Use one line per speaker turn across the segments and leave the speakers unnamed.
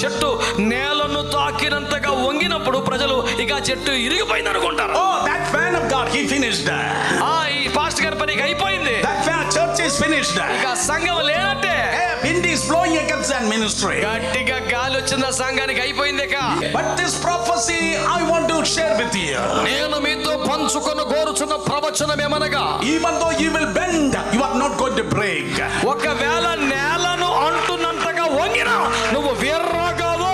చెట్టు నేలను తాకినంతగా వంగినప్పుడు ప్రజలు ఇక ఆ చెట్టు ఇరిగిపోయింది అనుకుంటారు.
Oh, that man of God, he finished.
ఈ పాస్టర్ గారి పని ఇక అయిపోయింది,
That man, church is finished.
ఇక సంఘం లేనట్టే.
Hey, wind is blowing against that ministry.
గట్టిగా గాలి వచ్చింది, సంఘానికి అయిపోయింది ఇక.
But this prophecy I want to share with you.
నేను మీతో పంచుకొని కోరుచున్న ప్రవచనం ఏమనగా,
Even though you will bend, you are not going to break.
ఒకవేళ నేలను అంటున్నంతగా వంగినా నువ్వు విర్రగవు.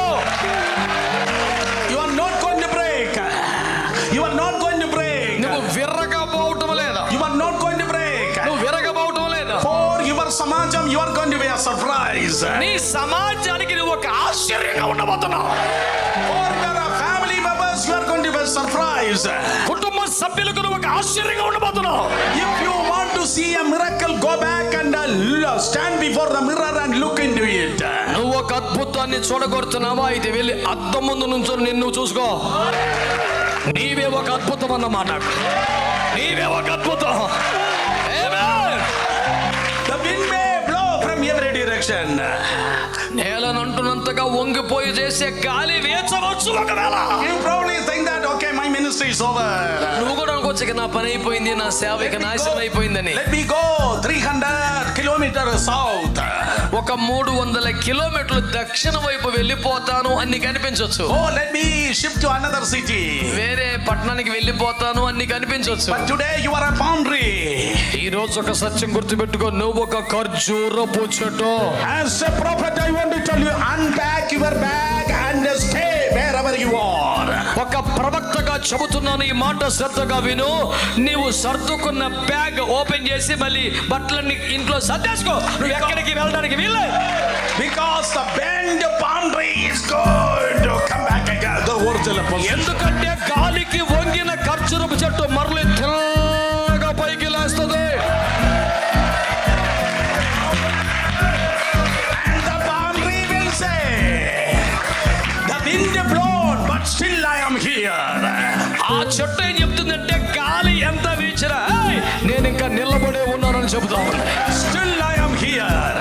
You are not going to break. You are not going to break.
నువ్వు విర్రగబోవటం లేదా,
You are not going to break.
నువ్వు విరగబోవటం లేదా.
For your samajam, you are going to be a surprise.
నీ సమాజానికి నువ్వు ఒక ఆశ్చర్యంగా ఉండబోతున్నావు.
For your family members, you are going to be a surprise.
కుటుంబ సభ్యులకు నువ్వు ఒక ఆశ్చర్యంగా ఉండబోతున్నావు.
If you want to see a miracle, go back and stand before the mirror and look into it.
నువ్వు ఒక అద్భుతాన్ని చూడగొడుతున్నావా, అయితే వెళ్ళి అద్దం ముందు నుంచొని నిన్ను చూసుకో. నీవే ఒక అద్భుతం అన్నమాట, నీవే ఒక అద్భుతం. Amen.
The wind may blow from every direction.
నేలనంటున్నంతగా వంగిపోయి చేసే గాలి వేచవచ్చు. ఒకవేళ
You probably think that, okay, my ministry is over.
నువ్వు కూడా అనుకోవచ్చు, ఇక నా పని అయిపోయింది, నా సేవ ఇక నాశనం అయిపోయిందని.
Let me go 300 kilometers south.
ఒక 300 కిలోమీటర్లు దక్షిణ వైపు వెళ్ళిపోతాను అని నీకు అనిపించవచ్చు.
Oh, let me shift to another city.
వేరే పట్టణానికి వెళ్ళిపోతాను అని నీకు అనిపించవచ్చు.
But today you are a palm tree.
ఈ రోజు ఒక సత్యం గుర్తుపెట్టుకో, నువ్వు ఒక ఖర్జూరపు చెట్టు.
As a prophet, I want to tell you, unpack your bag and stay wherever you are.
ఒక ప్రవక్తగా చెబుతున్నాను, ఈ మాట శ్రద్ధగా విను. నీవు సర్దుకున్న బ్యాగ్ ఓపెన్ చేసి మళ్ళీ బట్టలన్నీ ఇంట్లో సర్దేసుకో. నువ్వు ఎక్కడికి వెళ్ళడానికి వీల్లేదు.
Because the bend palm tree is going to come back again. The original position.
ఎందుకంటే గాలికి వంగిన ఖర్జూరపు చెట్టు మరలి తిరగా పైకి లేస్తుంది.
And the palm tree will say, the wind blown, but still I am here.
ఆ చెట్టు ఏం చెప్తుందంటే, గాలి ఎంత వీచినా నేను ఇంకా నిలబడే ఉన్నానని చెబుతా ఉంది.
Still I am here.